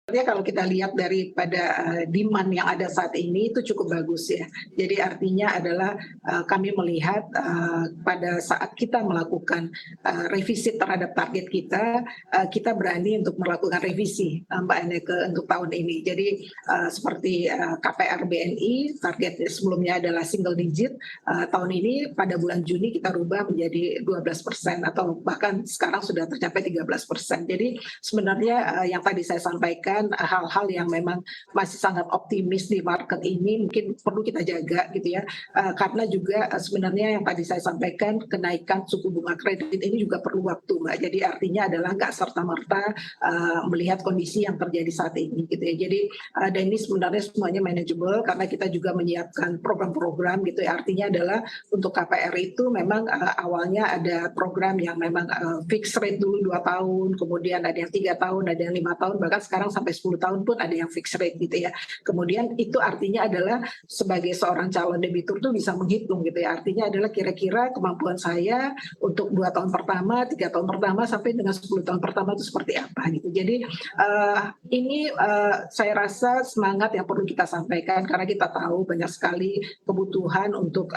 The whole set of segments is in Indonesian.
Sebenarnya kalau kita lihat daripada demand yang ada saat ini itu cukup bagus ya. Jadi artinya adalah kami melihat pada saat kita melakukan revisi terhadap target kita, kita berani untuk melakukan revisi Mbak Eneke untuk tahun ini. Jadi seperti KPR BNI targetnya sebelumnya adalah single digit, tahun ini pada bulan Juni kita rubah menjadi 12% atau bahkan sekarang sudah tercapai 13%. Jadi sebenarnya yang tadi saya sampaikan hal-hal yang memang masih sangat optimis di market ini mungkin perlu kita jaga gitu ya, karena juga sebenarnya yang tadi saya sampaikan kenaikan suku bunga kredit ini juga perlu waktu Mbak. Jadi artinya adalah nggak serta-merta melihat kondisi yang terjadi saat ini gitu ya. Jadi dan ini sebenarnya semuanya manageable karena kita juga menyiapkan program-program gitu ya. Artinya adalah untuk KPR itu memang awalnya ada program yang memang fixed rate dulu 2 tahun, kemudian ada yang 3 tahun, ada yang 5 tahun, bahkan sekarang sampai 10 tahun pun ada yang fixed rate gitu ya. Kemudian itu artinya adalah sebagai seorang calon debitur tuh bisa menghitung gitu ya. Artinya adalah kira-kira kemampuan saya untuk 2 tahun pertama, 3 tahun pertama sampai dengan 10 tahun pertama itu seperti apa gitu. Jadi ini saya rasa semangat yang perlu kita sampaikan karena kita tahu banyak sekali kebutuhan untuk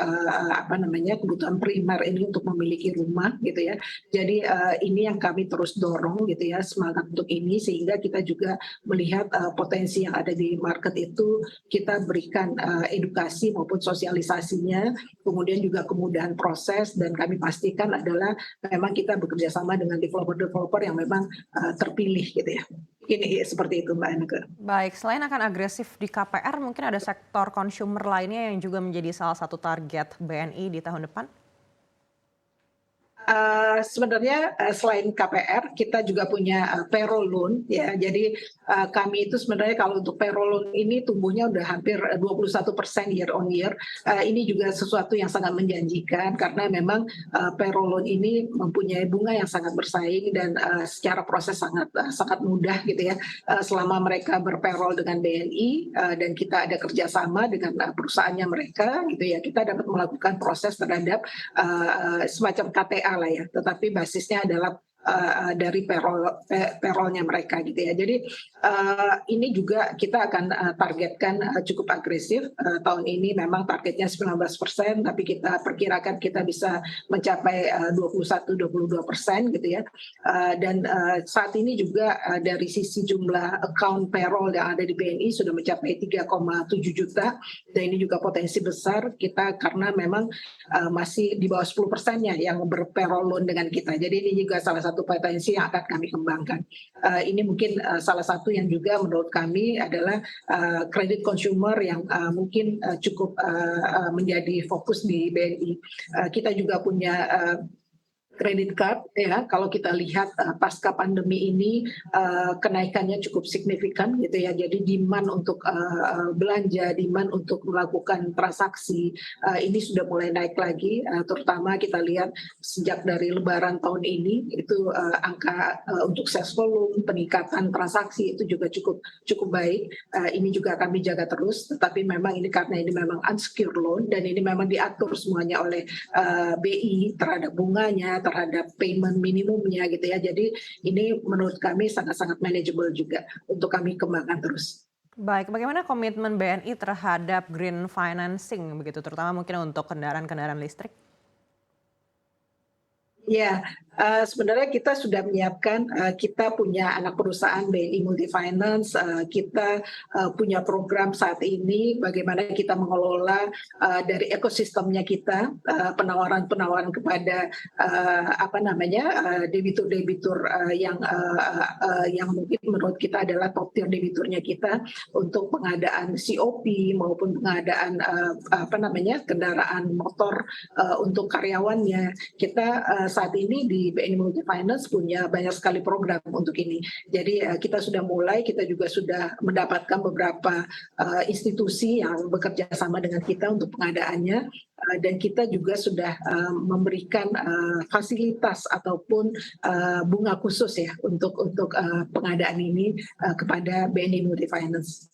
kebutuhan primer ini untuk memiliki rumah gitu ya. Jadi ini yang kami terus dorong gitu ya, semangat untuk ini sehingga kita juga melihat potensi yang ada di market itu kita berikan edukasi maupun sosialisasinya, kemudian juga kemudahan proses dan kami pastikan adalah memang kita bekerja sama dengan developer-developer yang memang terpilih gitu ya. Ini seperti itu Mbak Eneke. Baik, selain akan agresif di KPR, mungkin ada sektor consumer lainnya yang juga menjadi salah satu target BNI di tahun depan? Sebenarnya selain KPR kita juga punya payroll loan ya. Jadi kami itu sebenarnya kalau untuk payroll loan ini tumbuhnya udah hampir 21% year on year. Ini juga sesuatu yang sangat menjanjikan karena memang payroll loan ini mempunyai bunga yang sangat bersaing dan secara proses sangat mudah gitu ya. Selama mereka berpayroll dengan BNI dan kita ada kerjasama dengan perusahaannya mereka gitu ya, kita dapat melakukan proses terhadap semacam KTA lah ya, tetapi basisnya adalah dari payrollnya mereka gitu ya. Jadi ini juga kita akan targetkan cukup agresif. Tahun ini memang targetnya 19%, tapi kita perkirakan kita bisa mencapai 21-22% gitu ya. Dan saat ini juga dari sisi jumlah account payroll yang ada di BNI sudah mencapai 3,7 juta. Dan ini juga potensi besar kita karena memang masih di bawah 10%-nya yang berpayroll loan dengan kita. Jadi ini juga salah satu potensi yang akan kami kembangkan. Ini mungkin salah satu yang juga menurut kami adalah kredit consumer yang mungkin cukup menjadi fokus di BNI. Kita juga punya credit card ya, kalau kita lihat pasca pandemi ini kenaikannya cukup signifikan gitu ya. Jadi demand untuk belanja, demand untuk melakukan transaksi ini sudah mulai naik lagi, terutama kita lihat sejak dari Lebaran tahun ini itu angka untuk sales volume, peningkatan transaksi itu juga cukup baik. Ini juga kami jaga terus, tetapi memang ini karena ini memang unsecured loan dan ini memang diatur semuanya oleh BI terhadap bunganya, terhadap payment minimumnya gitu ya. Jadi ini menurut kami sangat-sangat manageable juga untuk kami kembangkan terus. Baik, bagaimana komitmen BNI terhadap green financing begitu, terutama mungkin untuk kendaraan-kendaraan listrik? Ya, sebenarnya kita sudah menyiapkan, kita punya anak perusahaan BNI Multifinance, kita punya program saat ini bagaimana kita mengelola dari ekosistemnya kita, penawaran-penawaran kepada debitur-debitur yang mungkin menurut kita adalah top tier debiturnya kita untuk pengadaan COP maupun pengadaan kendaraan motor untuk karyawannya. Kita saat ini di BNI Multifinance punya banyak sekali program untuk ini. Jadi kita sudah mulai, kita juga sudah mendapatkan beberapa institusi yang bekerja sama dengan kita untuk pengadaannya. Dan kita juga sudah memberikan fasilitas ataupun bunga khusus ya untuk pengadaan ini kepada BNI Multifinance.